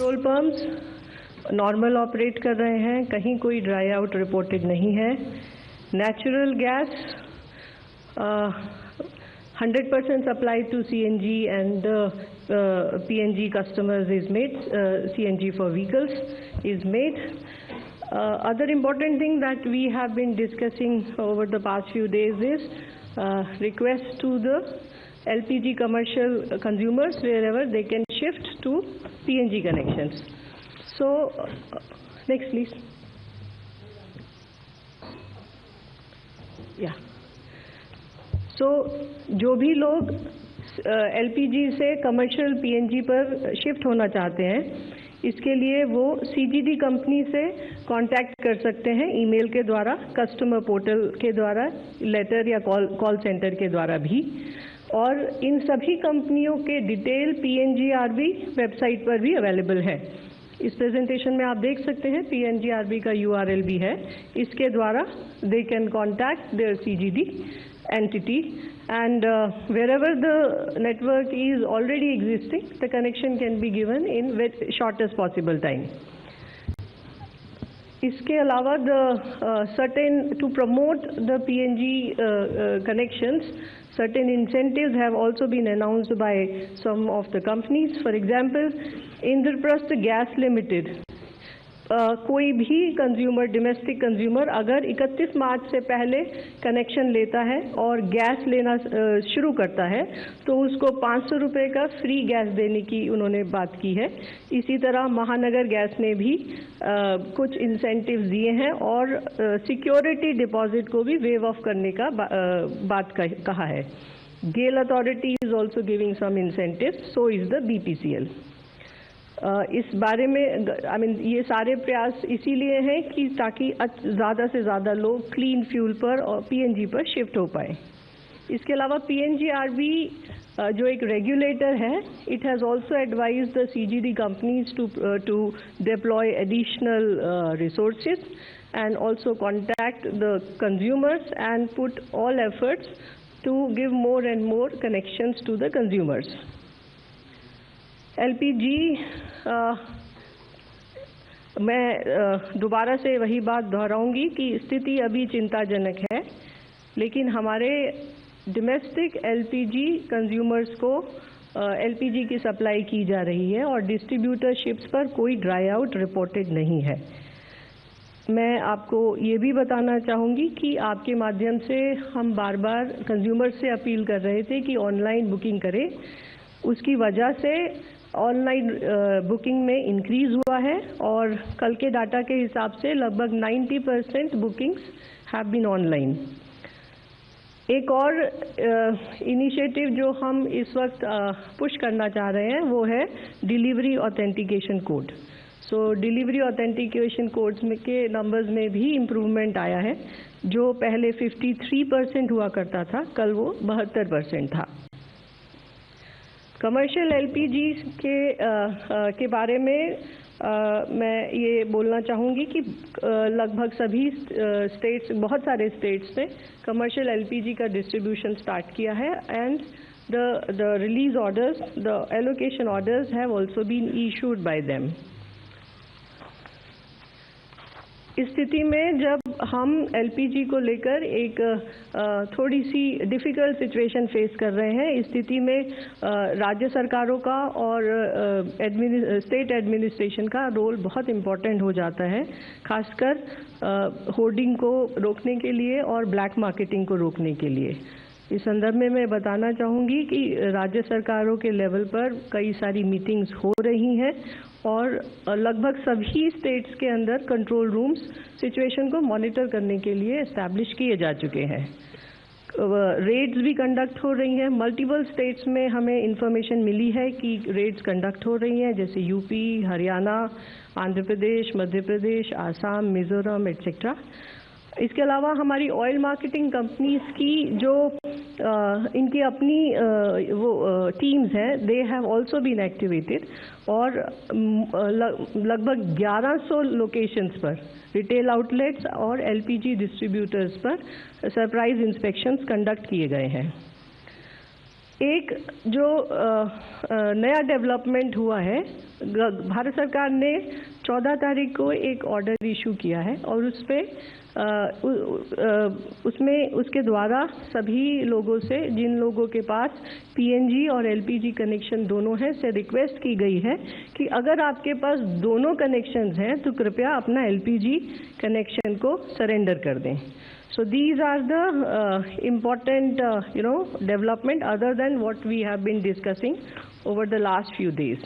Petrol pumps normal operate कर रहे हैं, कहीं कोई ड्राई आउट रिपोर्टेड नहीं है। Natural gas 100% supplied to CNG and PNG customers is made, CNG for vehicles is made. Other important thing that we have been discussing over the past few days is request to the LPG commercial consumers wherever they can shift to PNG connections. So, next please. Yeah. So, जो भी लोग LPG से commercial PNG पर shift होना चाहते हैं, इसके लिए वो CGD कंपनी से कांटेक्ट कर सकते हैं ईमेल के द्वारा, कस्टमर पोर्टल के द्वारा, लेटर या कॉल सेंटर के द्वारा भी। और इन सभी कंपनियों के डिटेल PNGRB वेबसाइट पर भी अवेलेबल है। इस प्रेजेंटेशन में आप देख सकते हैं PNGRB का URL भी है। इसके द्वारा they can contact their CGD entity and wherever the network is already existing, the connection can be given in shortest possible time. इसके अलावा to promote the PNG connections, certain incentives have also been announced by some of the companies. For example, Indraprastha Gas Limited, कोई भी consumer, domestic consumer अगर 31 मार्च से पहले connection लेता है और गैस लेना शुरू करता है तो उसको 500 रुपये का फ्री गैस देने की उन्होंने बात की है। इसी तरह महानगर गैस ने भी कुछ इंसेंटिव्स दिए हैं और सिक्योरिटी डिपॉजिट को भी वेव ऑफ करने का बात कहा है। GAIL authority is also giving some incentive, so is the BPCL। इस बारे में ये सारे प्रयास इसीलिए हैं कि ताकि ज़्यादा से ज़्यादा लोग क्लीन फ्यूल पर और PNG पर शिफ्ट हो पाए। इसके अलावा PNGRB जो एक रेगुलेटर है, it has also advise the CGD companies to deploy additional resources and also contact the consumers and put all efforts to give more and more connections to the consumers. LPG मैं दोबारा से वही बात दोहराऊंगी कि स्थिति अभी चिंताजनक है, लेकिन हमारे डोमेस्टिक LPG कंज्यूमर्स को LPG की सप्लाई की जा रही है और डिस्ट्रीब्यूटरशिप्स पर कोई ड्राई आउट रिपोर्टेड नहीं है। मैं आपको ये भी बताना चाहूँगी कि आपके माध्यम से हम बार बार कंज्यूमर्स से अपील कर रहे थे कि ऑनलाइन बुकिंग करें। उसकी वजह से ऑनलाइन बुकिंग में इंक्रीज़ हुआ है और कल के डाटा के हिसाब से लगभग 90% बुकिंग्स हैव बीन ऑनलाइन। एक और इनिशिएटिव जो हम इस वक्त पुश करना चाह रहे हैं वो है डिलीवरी ऑथेंटिकेशन कोड। सो डिलीवरी ऑथेंटिकेशन कोड्स में के नंबर्स में भी इम्प्रूवमेंट आया है। जो पहले 53% हुआ करता था, कल वो 72% था। कमर्शियल LPG के बारे में मैं ये बोलना चाहूँगी कि लगभग सभी स्टेट्स, बहुत सारे स्टेट्स में कमर्शियल LPG का डिस्ट्रीब्यूशन स्टार्ट किया है and the release orders, the allocation orders have also been issued by them. इस स्थिति में जब हम LPG को लेकर एक थोड़ी सी डिफ़िकल्ट सिचुएशन फेस कर रहे हैं, इस स्थिति में राज्य सरकारों का और स्टेट एडमिनिस्ट्रेशन का रोल बहुत इम्पॉर्टेंट हो जाता है, खासकर होर्डिंग को रोकने के लिए और ब्लैक मार्केटिंग को रोकने के लिए। इस संदर्भ में मैं बताना चाहूँगी कि राज्य सरकारों के लेवल पर कई सारी मीटिंग्स हो रही हैं और लगभग सभी स्टेट्स के अंदर कंट्रोल रूम्स सिचुएशन को मॉनिटर करने के लिए एस्टैब्लिश किए जा चुके हैं। रेड्स भी कंडक्ट हो रही हैं। मल्टीपल स्टेट्स में हमें इंफॉर्मेशन मिली है कि रेड्स कंडक्ट हो रही हैं, जैसे यूपी, हरियाणा, आंध्र प्रदेश, मध्य प्रदेश, आसाम, मिजोरम एटसेट्रा। इसके अलावा हमारी ऑयल मार्केटिंग कंपनीज की जो इनकी अपनी वो टीम्स हैं, they have also been activated और लगभग 1100 लोकेशंस पर रिटेल आउटलेट्स और LPG डिस्ट्रीब्यूटर्स पर सरप्राइज इंस्पेक्शंस कंडक्ट किए गए हैं। एक जो नया डेवलपमेंट हुआ है, भारत सरकार ने 14 तारीख को एक ऑर्डर इशू किया है और उस पे उसमें उसके द्वारा सभी लोगों से, जिन लोगों के पास पीएनजी और एलपीजी कनेक्शन दोनों हैं, से रिक्वेस्ट की गई है कि अगर आपके पास दोनों कनेक्शंस हैं तो कृपया अपना एलपीजी कनेक्शन को सरेंडर कर दें. So these are the important, development other than what we have been discussing over the last few days.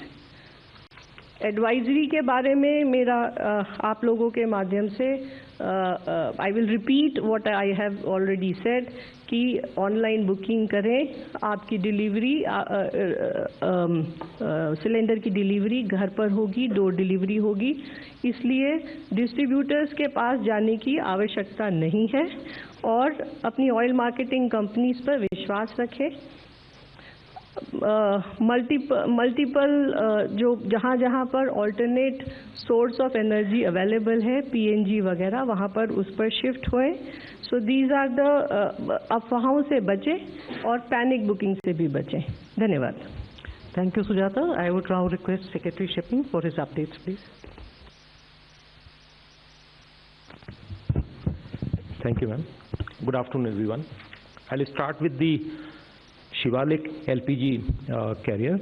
Advisory के बारे में मेरा आप लोगों के माध्यम से I will repeat what I have already said कि ऑनलाइन बुकिंग करें. आपकी डिलीवरी सिलेंडर की डिलीवरी घर पर होगी, डोर डिलीवरी होगी, इसलिए डिस्ट्रीब्यूटर्स के पास जाने की आवश्यकता नहीं है और अपनी ऑयल मार्केटिंग कंपनीज पर विश्वास रखें. मल्टीपल जो जहाँ पर alternate source of energy available है, पीएनजी वगैरह, वहाँ पर उस पर शिफ्ट होए. सो दीज आर द अफवाहों से बचें और पैनिक बुकिंग से भी बचें. धन्यवाद. Thank you, Sujata. I would now request Secretary Shipping for his updates, please. Thank you, ma'am. Good afternoon, everyone. I'll start with the Shivalik LPG carrier,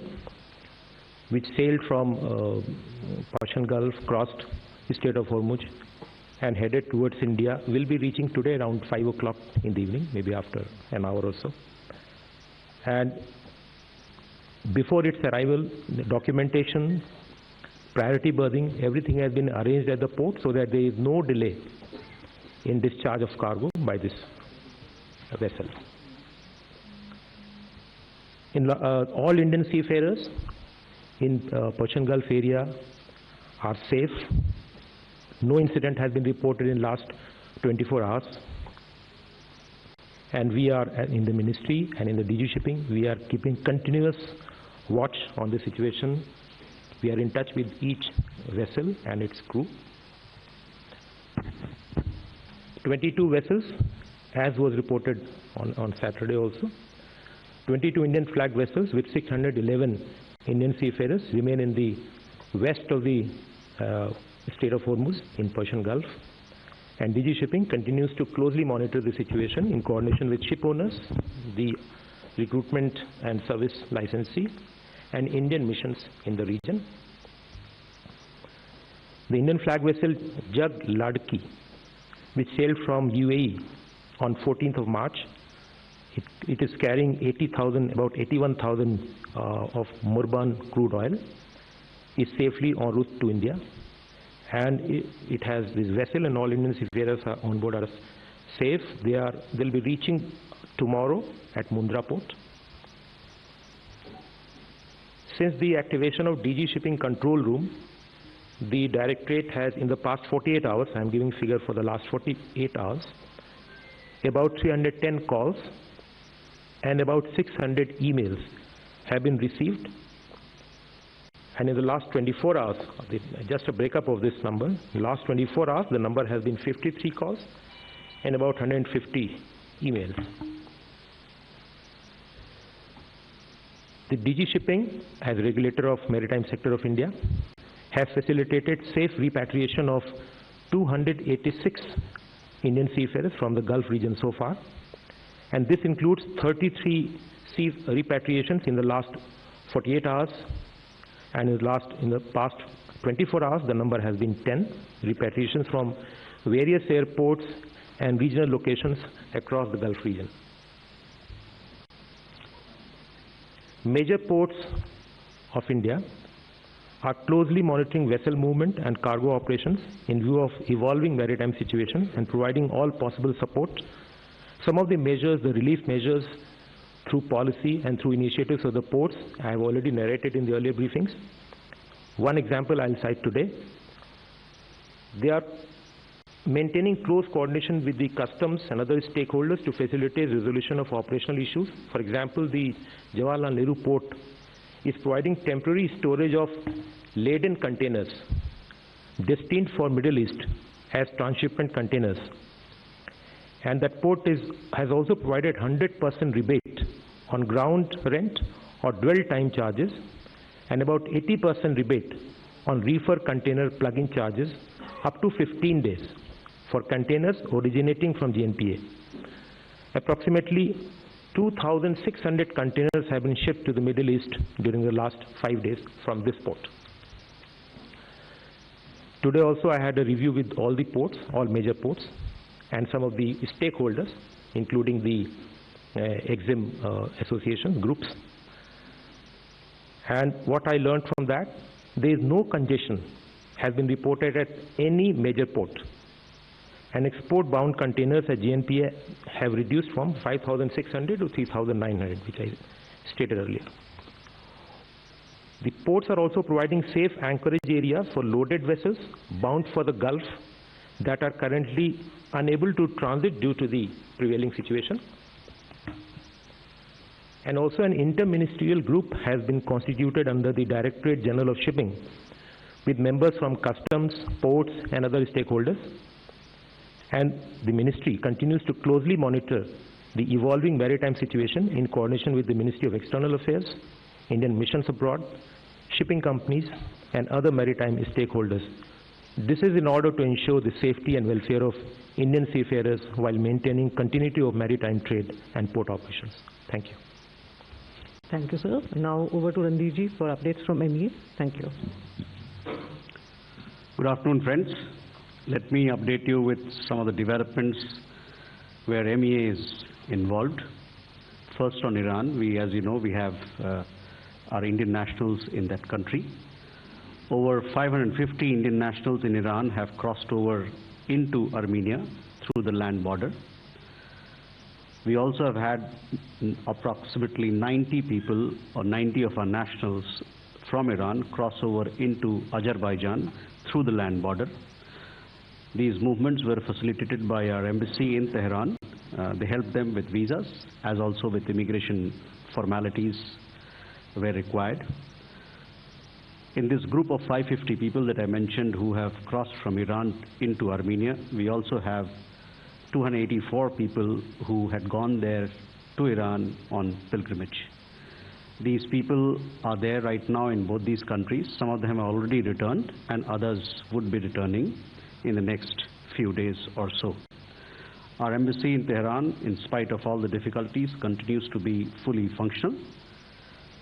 which sailed from Persian Gulf, crossed the Strait of Hormuz, and headed towards India. Will be reaching today around 5 o'clock in the evening, maybe after an hour or so. And before its arrival, the documentation, priority berthing, everything has been arranged at the port so that there is no delay in discharge of cargo by this vessel. All Indian seafarers in Persian Gulf area are safe. No incident has been reported in last 24 hours. And we are in the ministry and in the DG Shipping, we are keeping continuous watch on the situation. We are in touch with each vessel and its crew. 22 vessels, as was reported on Saturday also. 22 Indian flag vessels with 611 Indian seafarers remain in the west of the Strait of Hormuz in Persian Gulf. And DG Shipping continues to closely monitor the situation in coordination with ship owners, the recruitment and service licensee, and Indian missions in the region. The Indian flag vessel Jag Ladki, which sailed from UAE on 14th of March, it is carrying 80,000, about 81,000 of Murban crude oil, is safely en route to India. And it has this vessel and all Indian seafarers on board are safe. They'll be reaching tomorrow at Mundra port. Since the activation of DG Shipping Control Room, the Directorate has in the past 48 hours, I am giving figure for the last 48 hours, about 310 calls and about 600 emails have been received. And in the last 24 hours, just a breakup of this number, in the last 24 hours, the number has been 53 calls and about 150 emails. The DG Shipping, as regulator of maritime sector of India, has facilitated safe repatriation of 286 Indian seafarers from the Gulf region so far. And this includes 33 sea repatriations in the last 48 hours. And in the past 24 hours, the number has been 10 repatriations from various airports and regional locations across the Gulf region. Major ports of India are closely monitoring vessel movement and cargo operations in view of evolving maritime situation and providing all possible support. Some of the measures, the relief measures through policy and through initiatives of the ports, I have already narrated in the earlier briefings. One example I'll cite today. They are maintaining close coordination with the customs and other stakeholders to facilitate resolution of operational issues. For example, the Jawaharlal Nehru Port is providing temporary storage of laden containers destined for Middle East as transshipment containers. And that port has also provided 100% rebate on ground rent or dwell time charges, and about 80% rebate on reefer container plug-in charges up to 15 days for containers originating from GNPA. Approximately 2,600 containers have been shipped to the Middle East during the last 5 days from this port. Today also I had a review with all the ports, all major ports, and some of the stakeholders, including the EXIM association groups. And what I learned from that, there is no congestion has been reported at any major port. And export-bound containers at GNPA have reduced from 5,600 to 3,900, which I stated earlier. The ports are also providing safe anchorage areas for loaded vessels bound for the Gulf that are currently unable to transit due to the prevailing situation. And also an interministerial group has been constituted under the Directorate General of Shipping with members from customs, ports and other stakeholders. And the ministry continues to closely monitor the evolving maritime situation in coordination with the Ministry of External Affairs, Indian missions abroad, shipping companies and other maritime stakeholders. This is in order to ensure the safety and welfare of Indian seafarers while maintaining continuity of maritime trade and port operations. Thank you. Thank you, sir. Now over to Randirji for updates from MEA. Thank you. Good afternoon, friends. Let me update you with some of the developments where MEA is involved. First on Iran, as you know, we have our Indian nationals in that country. Over 550 Indian nationals in Iran have crossed over into Armenia through the land border. We also have had approximately 90 people or 90 of our nationals from Iran cross over into Azerbaijan through the land border. These movements were facilitated by our embassy in Tehran. They helped them with visas as also with immigration formalities where required. In this group of 550 people that I mentioned who have crossed from Iran into Armenia, we also have 284 people who had gone there to Iran on pilgrimage. These people are there right now in both these countries. Some of them have already returned and others would be returning in the next few days or so. Our embassy in Tehran, in spite of all the difficulties, continues to be fully functional.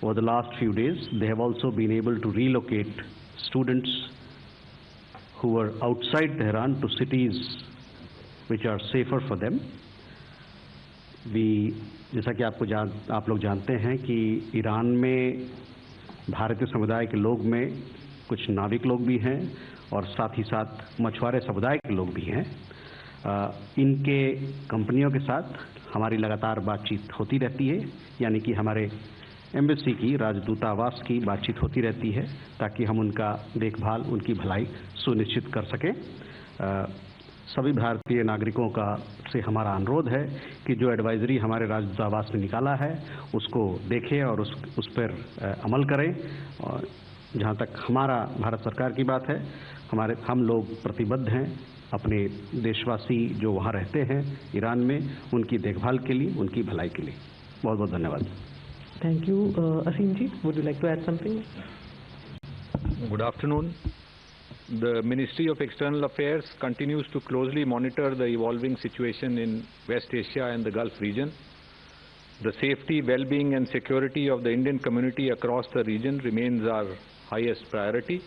Over the last few days, they have also been able to relocate students who were outside Tehran to cities which are safer for them. जैसा कि आप लोग जानते हैं कि Iran में भारतीय समुदाय के लोग में कुछ नाविक लोग भी हैं और साथ ही साथ मछुआरे समुदाय के लोग भी हैं। इनके कंपनियों के साथ हमारी लगातार बातचीत होती रहती है, यानी कि हमारे एम्बेसी की, राजदूतावास की बातचीत होती रहती है ताकि हम उनका देखभाल, उनकी भलाई सुनिश्चित कर सकें। सभी भारतीय नागरिकों का से हमारा अनुरोध है कि जो एडवाइजरी हमारे राजदूतावास ने निकाला है उसको देखें और उस पर अमल करें। और जहाँ तक हमारा भारत सरकार की बात है, हम लोग प्रतिबद्ध हैं अपने देशवासी जो वहाँ रहते हैं ईरान में, उनकी देखभाल के लिए, उनकी भलाई के लिए। बहुत बहुत धन्यवाद। Thank you. Asim ji, would you like to add something? Good afternoon. The Ministry of External Affairs continues to closely monitor the evolving situation in West Asia and the Gulf region. The safety, well-being and security of the Indian community across the region remains our highest priority.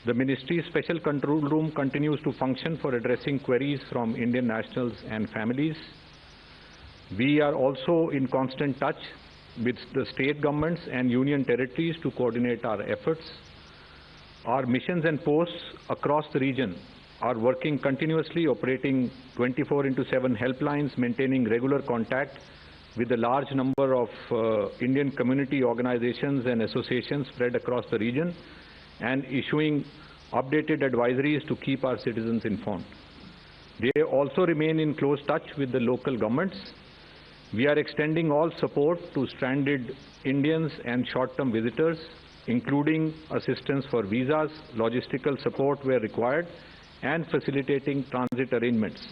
The Ministry's Special Control Room continues to function for addressing queries from Indian nationals and families. We are also in constant touch with the state governments and union territories to coordinate our efforts. Our missions and posts across the region are working continuously, operating 24/7 helplines, maintaining regular contact with a large number of Indian community organizations and associations spread across the region, and issuing updated advisories to keep our citizens informed. They also remain in close touch with the local governments. We are extending all support to stranded Indians and short-term visitors, including assistance for visas, logistical support where required, and facilitating transit arrangements.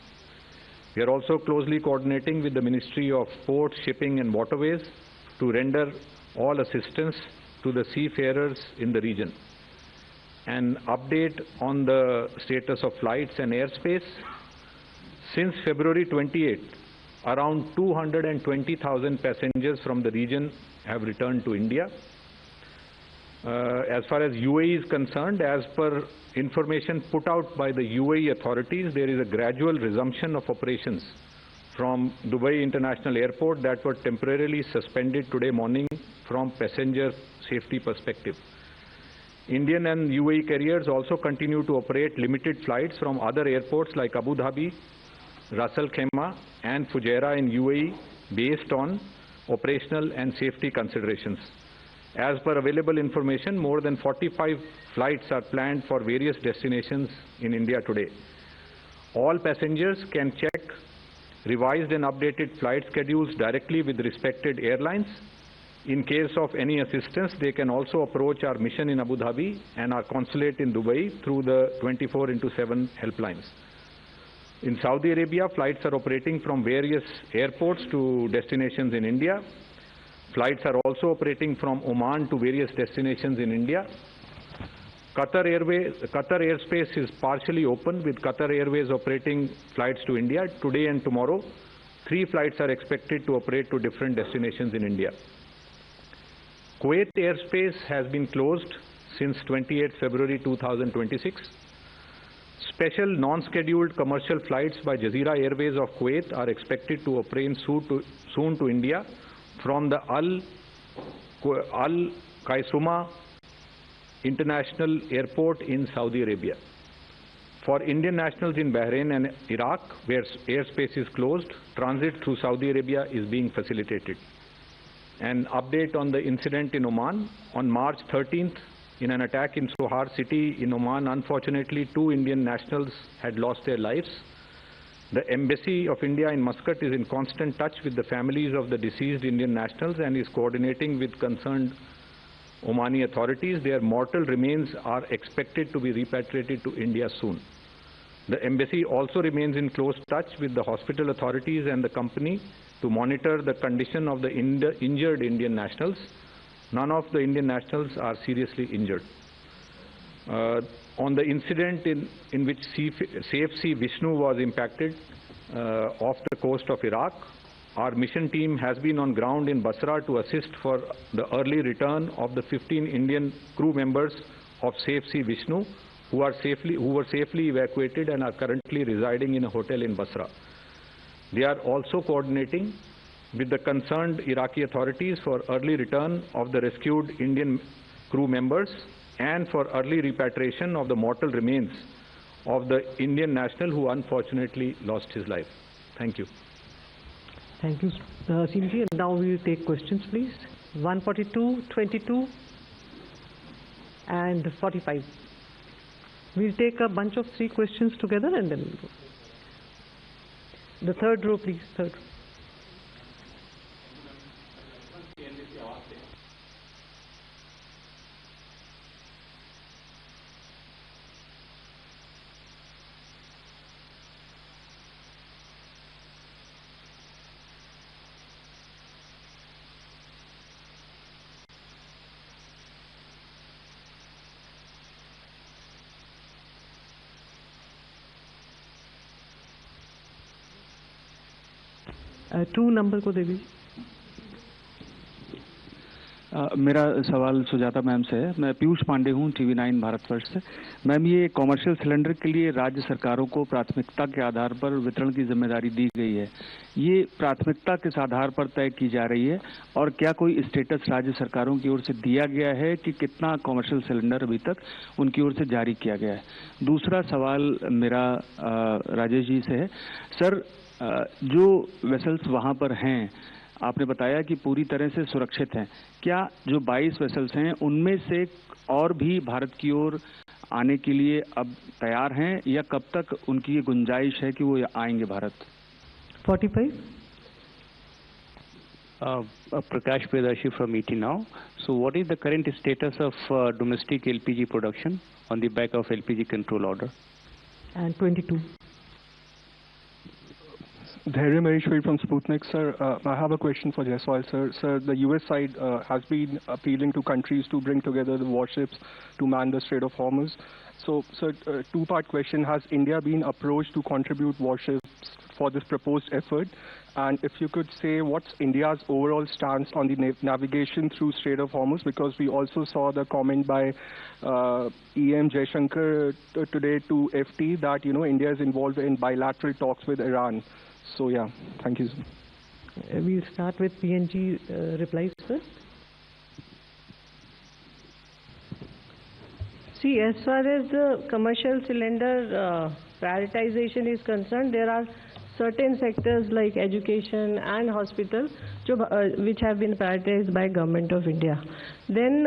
We are also closely coordinating with the Ministry of Ports, Shipping and Waterways to render all assistance to the seafarers in the region. An update on the status of flights and airspace. Since February 28, around 220,000 passengers from the region have returned to India. As far as UAE is concerned, as per information put out by the UAE authorities, there is a gradual resumption of operations from Dubai International Airport that were temporarily suspended today morning from passenger safety perspective. Indian and UAE carriers also continue to operate limited flights from other airports like Abu Dhabi, Ras Al Khaimah and Fujairah in UAE based on operational and safety considerations. As per available information, more than 45 flights are planned for various destinations in India today. All passengers can check revised and updated flight schedules directly with respected airlines. In case of any assistance, they can also approach our mission in Abu Dhabi and our consulate in Dubai through the 24/7 helplines. In Saudi Arabia, flights are operating from various airports to destinations in India. Flights are also operating from Oman to various destinations in India. Qatar airspace is partially open with Qatar Airways operating flights to India. Today and tomorrow, 3 flights are expected to operate to different destinations in India. Kuwait airspace has been closed since 28 February 2026. Special non-scheduled commercial flights by Jazeera Airways of Kuwait are expected to operate soon to India from the Al Qaisuma International Airport in Saudi Arabia. For Indian nationals in Bahrain and Iraq, where airspace is closed, transit through Saudi Arabia is being facilitated. An update on the incident in Oman. On March 13th, in an attack in Sohar city in Oman, unfortunately 2 Indian nationals had lost their lives. The Embassy of India in Muscat is in constant touch with the families of the deceased Indian nationals and is coordinating with concerned Omani authorities. Their mortal remains are expected to be repatriated to India soon. The embassy also remains in close touch with the hospital authorities and the company to monitor the condition of the injured Indian nationals. None of the Indian nationals are seriously injured. On the incident in which Safe Sea Vishnu was impacted off the coast of Iraq, our mission team has been on ground in Basra to assist for the early return of the 15 Indian crew members of Safe Sea Vishnu who were safely evacuated and are currently residing in a hotel in Basra. They are also coordinating with the concerned Iraqi authorities for early return of the rescued Indian crew members and for early repatriation of the mortal remains of the Indian national who unfortunately lost his life. Thank you. Thank you, Simji. And now we will take questions, please. 142, 22, and 45. We'll take a bunch of 3 questions together and then we'll go. The third row, please. Third. Two number को दे दीजिए। मेरा सवाल Sujata ma'am से है। मैं पीयूष पांडे हूँ, TV9 Bharatvarsh से। मैम, ये कॉमर्शियल सिलेंडर के लिए राज्य सरकारों को प्राथमिकता के आधार पर वितरण की जिम्मेदारी दी गई है। ये प्राथमिकता किस आधार पर तय की जा रही है और क्या कोई स्टेटस राज्य सरकारों की ओर से दिया गया है कि कितना कॉमर्शियल सिलेंडर अभी तक उनकी ओर से जारी किया गया है? दूसरा सवाल मेरा राजेश जी से है। सर, जो वेसल्स वहाँ पर हैं, आपने बताया कि पूरी तरह से सुरक्षित हैं। क्या जो 22 वेसल्स हैं उनमें से और भी भारत की ओर आने के लिए अब तैयार हैं या कब तक उनकी ये गुंजाइश है कि वो आएंगे Bharat? 45. Prakash Pedashi from ET Now. So what is the current status of domestic LPG production on the back of LPG control order? And 22. Dhairya Maheshwari from Sputnik. Sir, I have a question for Jaiswal, sir. Sir, the US side has been appealing to countries to bring together the warships to man the Strait of Hormuz. So, sir, two-part question. Has India been approached to contribute warships for this proposed effort? And if you could say what's India's overall stance on the navigation through Strait of Hormuz, because we also saw the comment by EM Jaishankar today to FT that, you know, India is involved in bilateral talks with Iran. So, yeah, thank you. We'll start with PNG replies first. See, as far as the commercial cylinder prioritization is concerned, there are certain sectors like education and hospital which have been prioritized by Government of India. Then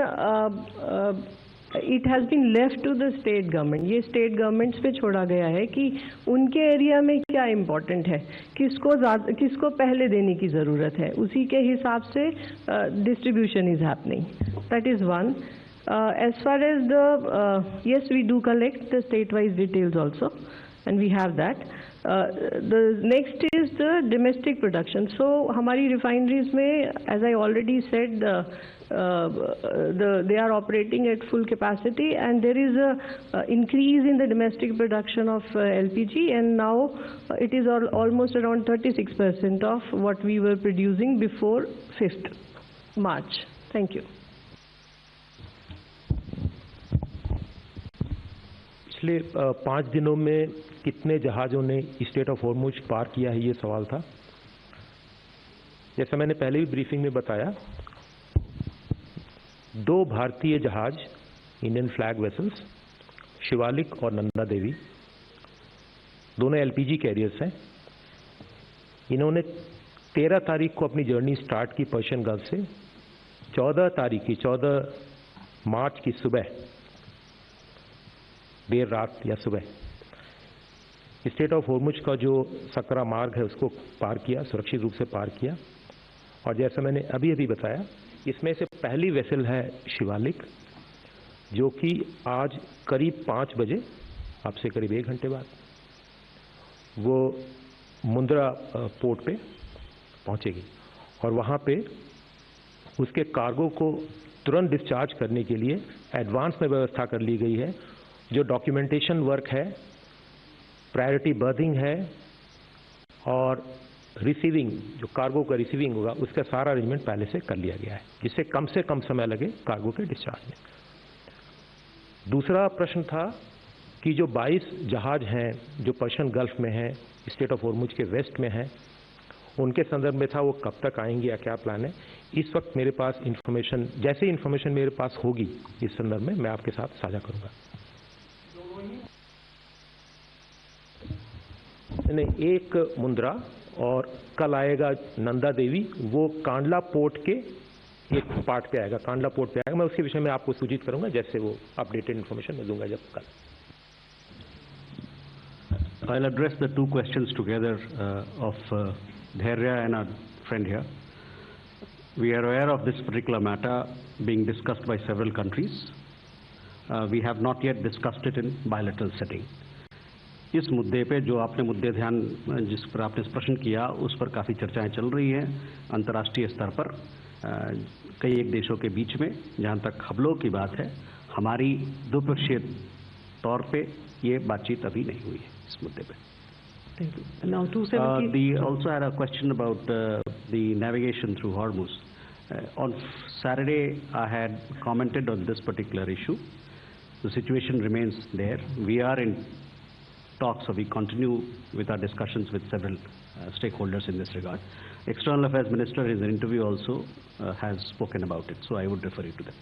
it has been left to the state government. ये state governments पे छोड़ा गया है कि उनके area में क्या important है, किसको पहले देने की ज़रूरत है, उसी के हिसाब से distribution is happening. That is one. As far as the yes, we do collect the state-wise details also, and we have that. The next is the domestic production. So, हमारी refineries में, as I already said, they are operating at full capacity, and there is a increase in the domestic production of LPG, and now it is almost around 36% of what we were producing before 5th March. Thank you. पिछले 5 दिनों में कितने जहाज़ों ने straight of Hormuz पार किया है, ये सवाल था। जैसा मैंने पहले भी ब्रीफिंग में बताया, 2 भारतीय जहाज इंडियन फ्लैग वेसल्स शिवालिक और नंदा देवी, दोनों एलपीजी कैरियर्स हैं। इन्होंने 13 तारीख को अपनी जर्नी स्टार्ट की पर्शियन गल्फ से। 14 मार्च की सुबह, देर रात या सुबह, स्ट्रेट ऑफ हॉर्मुज का जो सकरा मार्ग है उसको पार किया, सुरक्षित रूप से पार किया। और जैसा मैंने अभी बताया, इसमें से पहली वेसल है शिवालिक, जो कि आज करीब 5 बजे, अब से करीब 1 घंटे बाद, वो मुंद्रा पोर्ट पे पहुंचेगी और वहाँ पे उसके कार्गो को तुरंत डिस्चार्ज करने के लिए एडवांस में व्यवस्था कर ली गई है। जो डॉक्यूमेंटेशन वर्क है, प्रायोरिटी बर्थिंग है और रिसीविंग, जो कार्गो का रिसीविंग होगा, उसका सारा अरेंजमेंट पहले से कर लिया गया है, जिससे कम से कम समय लगे कार्गो के डिस्चार्ज में। दूसरा प्रश्न था कि जो 22 जहाज हैं जो पर्शियन गल्फ में हैं, स्ट्रेट ऑफ हॉर्मुज के वेस्ट में हैं, उनके संदर्भ में था वो कब तक आएंगे या क्या प्लान है। इस वक्त मेरे पास इंफॉर्मेशन, जैसे इंफॉर्मेशन मेरे पास होगी इस संदर्भ में मैं आपके साथ साझा करूंगा। नहीं, एक मुंद्रा और कल आएगा नंदा देवी, वो कांडला पोर्ट के एक पार्ट पे आएगा, कांडला पोर्ट पे आएगा। मैं उसके विषय में आपको सूचित करूंगा जैसे वो अपडेटेड इंफॉर्मेशन मैं दूंगा जब कल। I'll address the 2 questions together of Dhairya and our friend here. We are aware of this particular matter being discussed by several countries. We have not yet discussed it in bilateral setting. इस मुद्दे पे जो आपने मुद्दे ध्यान जिस पर आपने प्रश्न किया, उस पर काफ़ी चर्चाएं चल रही हैं अंतर्राष्ट्रीय स्तर पर कई एक देशों के बीच में। जहाँ तक हमलों की बात है, हमारी द्विपक्षीय तौर पे ये बातचीत अभी नहीं हुई है इस मुद्दे पे। Thank you. Now 270. We also had a question about the navigation through Hormuz. On Saturday, I had commented on this particular issue. The situation remains there. We are in talks, so we continue with our discussions with several stakeholders in this regard. External Affairs Minister, in an interview also, has spoken about it, so I would refer you to them.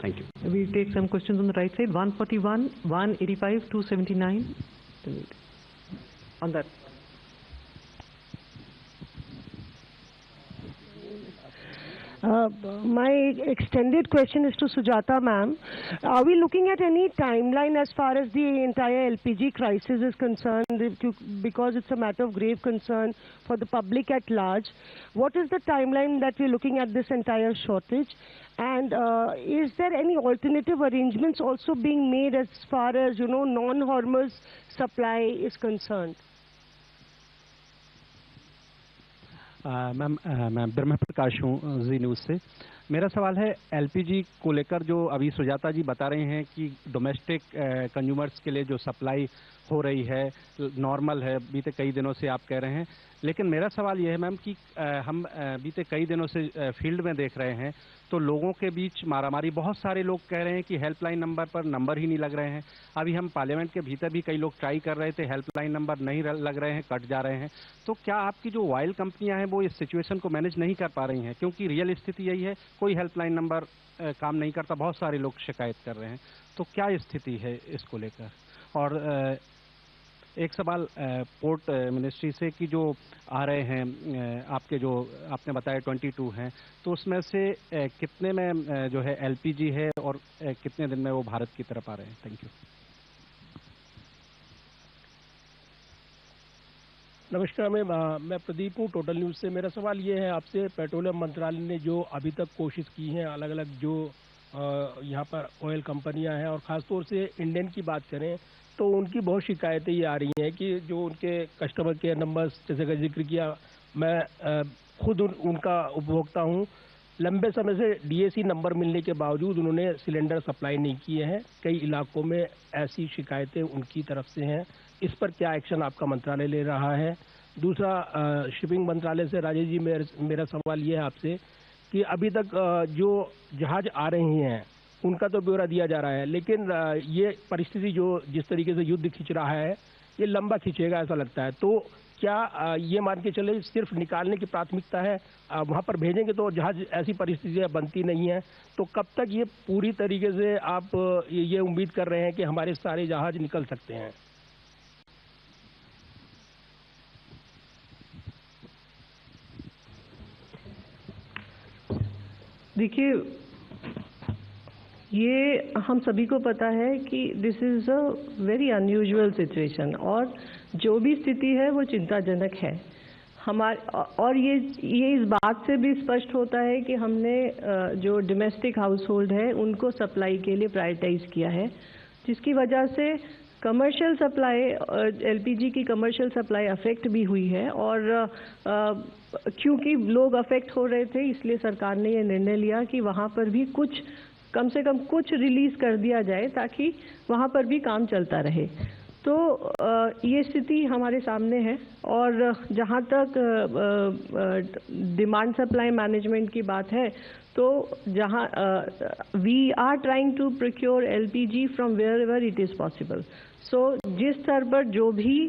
Thank you. We'll take some questions on the right side. 141, 185, 279. On that. My extended question is to Sujata ma'am. Are we looking at any timeline as far as the entire LPG crisis is concerned, because it's a matter of grave concern for the public at large? What is the timeline that we're looking at this entire shortage? And is there any alternative arrangements also being made as far as, you know, non-Hormuz supply is concerned? मैं ब्रह्म प्रकाश हूँ जी news से। मेरा सवाल है LPG को लेकर, जो अभी सुजाता जी बता रहे हैं कि डोमेस्टिक कंज्यूमर्स के लिए जो सप्लाई हो रही है नॉर्मल है, बीते कई दिनों से आप कह रहे हैं। लेकिन मेरा सवाल यह है मैम कि हम बीते कई दिनों से फील्ड में देख रहे हैं तो लोगों के बीच मारामारी, बहुत सारे लोग कह रहे हैं कि हेल्पलाइन नंबर पर नंबर ही नहीं लग रहे हैं। अभी हम पार्लियामेंट के भीतर भी कई लोग ट्राई कर रहे थे, हेल्पलाइन नंबर नहीं लग रहे हैं, कट जा रहे हैं। तो क्या आपकी जो ऑयल कंपनियां हैं वो इस सिचुएशन को मैनेज नहीं कर पा रही हैं? क्योंकि रियल स्थिति यही है, कोई हेल्पलाइन नंबर काम नहीं करता, बहुत सारे लोग शिकायत कर रहे हैं। तो क्या स्थिति है इसको लेकर? और एक सवाल पोर्ट मिनिस्ट्री से कि जो आ रहे हैं आपके, जो आपने बताया 22 हैं, तो उसमें से कितने में जो है एलपीजी है और कितने दिन में वो भारत की तरफ आ रहे हैं? Thank you. नमस्कार मैं प्रदीप हूँ टोटल न्यूज़ से। मेरा सवाल ये है आपसे, पेट्रोलियम मंत्रालय ने जो अभी तक कोशिश की है, अलग अलग जो यहाँ पर ऑयल कंपनियां हैं और ख़ासतौर से इंडियन की बात करें तो उनकी बहुत शिकायतें ये आ रही हैं कि जो उनके कस्टमर केयर नंबर्स, जैसे का जिक्र किया, मैं खुद उनका उपभोक्ता हूँ, लंबे समय से डीएसी नंबर मिलने के बावजूद उन्होंने सिलेंडर सप्लाई नहीं किए हैं। कई इलाकों में ऐसी शिकायतें उनकी तरफ से हैं। इस पर क्या एक्शन आपका मंत्रालय ले रहा है? दूसरा, शिपिंग मंत्रालय से राजेश जी, मेरा सवाल ये है आपसे कि अभी तक जो जहाज आ रहे हैं उनका तो ब्यौरा दिया जा रहा है, लेकिन ये परिस्थिति जो जिस तरीके से युद्ध खिंच रहा है ये लंबा खिंचेगा ऐसा लगता है। तो क्या ये मान के चले सिर्फ निकालने की प्राथमिकता है, वहाँ पर भेजेंगे तो जहाज, ऐसी परिस्थितियाँ बनती नहीं है, तो कब तक ये पूरी तरीके से आप ये उम्मीद कर रहे हैं कि हमारे सारे जहाज निकल सकते हैं? देखिए, ये हम सभी को पता है कि this is a very unusual situation, और जो भी स्थिति है वो चिंताजनक है हमारे। और ये इस बात से भी स्पष्ट होता है कि हमने जो डोमेस्टिक हाउस होल्ड है उनको सप्लाई के लिए प्रायोरिटाइज किया है, जिसकी वजह से कमर्शियल सप्लाई, एलपीजी की कमर्शियल सप्लाई अफेक्ट भी हुई है। और क्योंकि लोग अफेक्ट हो रहे थे, इसलिए सरकार ने ये निर्णय लिया कि वहाँ पर भी कुछ, कम से कम कुछ रिलीज कर दिया जाए ताकि वहाँ पर भी काम चलता रहे। तो ये स्थिति हमारे सामने है। और जहाँ तक डिमांड सप्लाई मैनेजमेंट की बात है, तो जहाँ we are trying to procure LPG from wherever it is possible. So जिस स्तर पर जो भी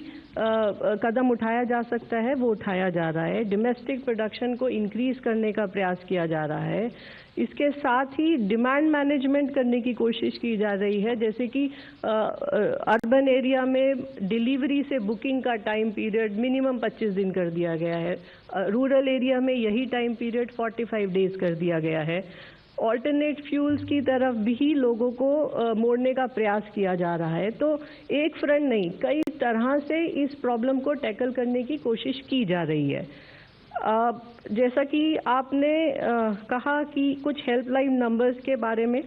कदम उठाया जा सकता है वो उठाया जा रहा है। डोमेस्टिक प्रोडक्शन को इंक्रीज करने का प्रयास किया जा रहा है। इसके साथ ही डिमांड मैनेजमेंट करने की कोशिश की जा रही है, जैसे कि अर्बन एरिया में डिलीवरी से बुकिंग का टाइम पीरियड मिनिमम 25 दिन कर दिया गया है। रूरल एरिया में यही टाइम पीरियड 45 डेज कर दिया गया है। ऑल्टरनेट फ्यूल्स की तरफ भी लोगों को मोड़ने का प्रयास किया जा रहा है। तो एक फ्रंट नहीं, कई तरह से इस प्रॉब्लम को टैकल करने की कोशिश की जा रही है। जैसा कि आपने कहा कि कुछ हेल्पलाइन नंबर्स के बारे में,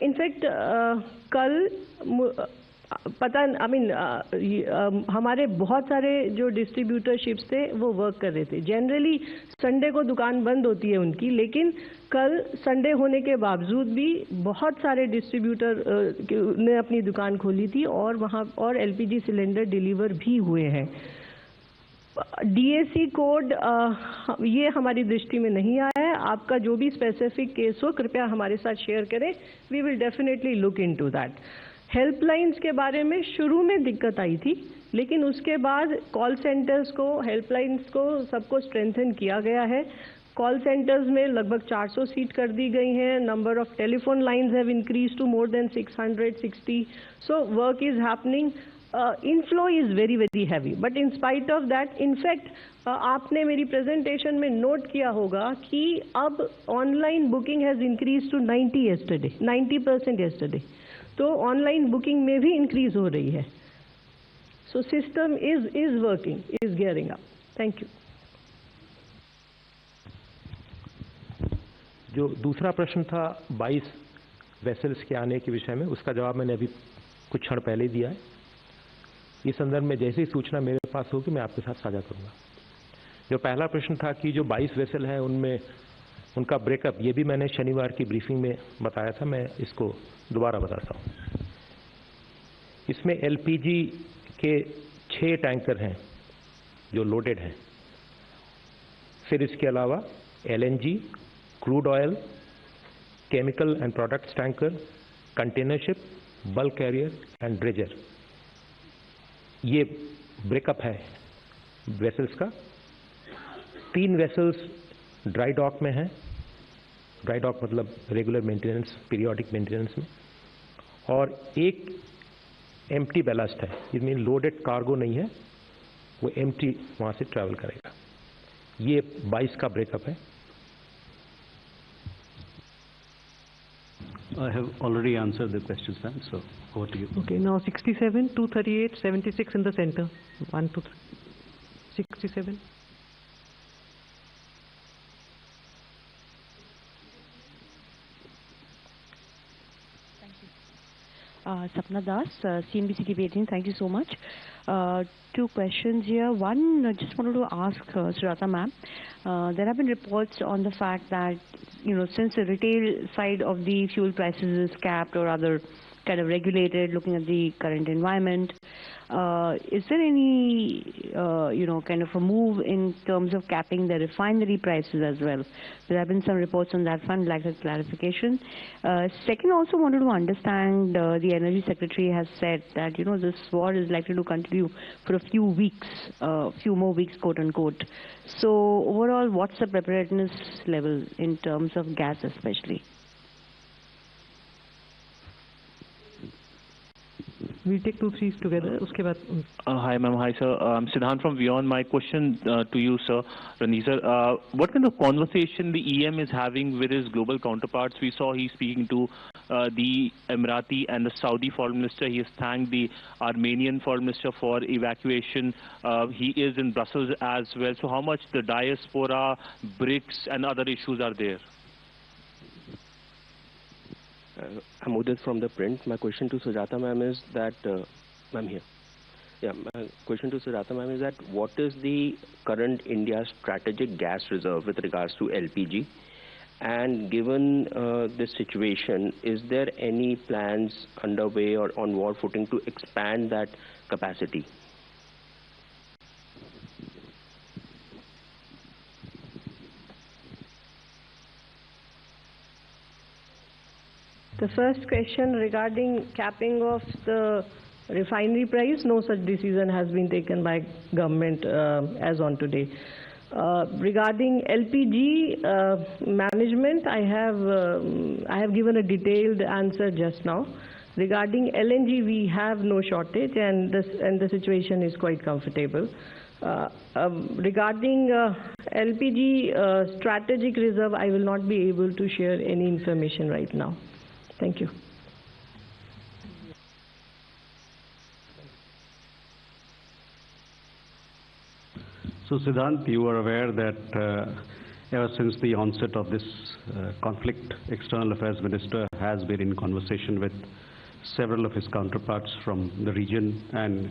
इनफैक्ट कल हमारे बहुत सारे जो डिस्ट्रीब्यूटरशिप्स थे वो वर्क कर रहे थे। जनरली संडे को दुकान बंद होती है उनकी, लेकिन कल संडे होने के बावजूद भी बहुत सारे डिस्ट्रीब्यूटर ने अपनी दुकान खोली थी और वहाँ और एलपीजी सिलेंडर डिलीवर भी हुए हैं। डीएसी कोड ये हमारी दृष्टि में नहीं आया है। आपका जो भी स्पेसिफिक केस हो कृपया हमारे साथ शेयर करें, we will definitely look into that. Helplines के बारे में शुरू में दिक्कत आई थी, लेकिन उसके बाद कॉल सेंटर्स को, हेल्पलाइंस को, सबको स्ट्रेंथन किया गया है। कॉल सेंटर्स में लगभग 400 सीट कर दी गई हैं। Number of telephone lines have increase to more than 660। So work is happening. Inflow is very very heavy, but in spite of that, in fact आपने मेरी प्रेजेंटेशन में नोट किया होगा कि अब online booking has increase to 90% yesterday। तो online booking में भी इंक्रीज हो रही है। So system is working, is gearing up. Thank you. जो दूसरा प्रश्न था 22 वेसल्स के आने के विषय में, उसका जवाब मैंने अभी कुछ क्षण पहले ही दिया है। इस संदर्भ में जैसे ही सूचना मेरे पास होगी मैं आपके साथ साझा करूंगा। जो पहला प्रश्न था कि जो 22 वेसल हैं उनमें उनका ब्रेकअप, ये भी मैंने शनिवार की ब्रीफिंग में बताया था, मैं इसको दोबारा बताता हूँ। इसमें एलपीजी के 6 टैंकर हैं जो लोडेड हैं। फिर इसके अलावा LNG, crude oil, chemical and products tanker, container ship, bulk carrier and dredger, ये ब्रेकअप है वेसल्स का। 3 वेसल्स ड्राई डॉक में हैं, ड्राई डॉक मतलब रेगुलर मेंटेनेंस, पीरियोडिक मेंटेनेंस में, और 1 एम्प्टी बैलास्ट है, इसमें लोडेड कार्गो नहीं है, वो एम्प्टी वहाँ से ट्रैवल करेगा। ये 22 का ब्रेकअप है। I have already answered the questions, ma'am, so over to you. Okay, now 67, 238, 76 in the center. 1, 2, 3. 67. Sapna Das, CNBC TV 18, thank you so much. 2 questions here. One, I just wanted to ask Sujata ma'am, there have been reports on the fact that, since the retail side of the fuel prices is capped or other kind of regulated, looking at the current environment, is there any, kind of a move in terms of capping the refinery prices as well? There have been some reports on that front, like a clarification. Second, also wanted to understand, the Energy Secretary has said that, this war is likely to continue for a few weeks, few more weeks, quote unquote. So overall, what's the preparedness level in terms of gas especially? We'll take 2 threes together. Uske baad. Hi, ma'am. Hi, sir. I'm Siddhant from Beyond. My question to you, sir, Ranjit sir, what kind of conversation the EM is having with his global counterparts? We saw he's speaking to the Emirati and the Saudi foreign minister. He has thanked the Armenian foreign minister for evacuation. He is in Brussels as well. So how much the diaspora, BRICS and other issues are there? I'm Udit from The Print. My question to Sujata ma'am is that, ma'am here. Yeah, my question to Sujata ma'am is that what is the current India's strategic gas reserve with regards to LPG? And given this situation, is there any plans underway or on war footing to expand that capacity? The first question regarding capping of the refinery price, no such decision has been taken by government as on today. Regarding LPG management, I have given a detailed answer just now. Regarding LNG, we have no shortage, and the situation is quite comfortable. Regarding LPG strategic reserve, I will not be able to share any information right now. Thank you. So, Siddhant, you are aware that ever since the onset of this conflict, External Affairs Minister has been in conversation with several of his counterparts from the region and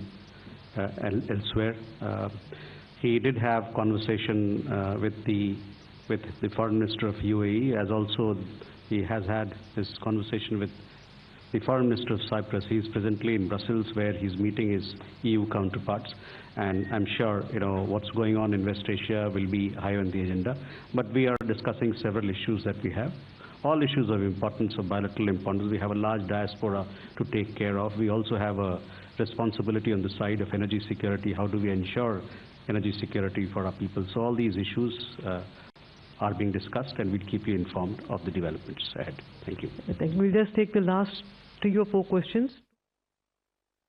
elsewhere. He did have conversation with the Foreign Minister of UAE, as also he has had his conversation with the Foreign Minister of Cyprus. He is presently in Brussels, where he's meeting his EU counterparts, and I'm sure what's going on in West Asia will be high on the agenda. But we are discussing several issues that we have, all issues of importance, of bilateral importance. We have a large diaspora to take care of. We also have a responsibility on the side of energy security. How do we ensure energy security for our people? So all these issues are being discussed, and we'll keep you informed of the developments ahead. Thank you. We'll just take the last 3 or 4 questions.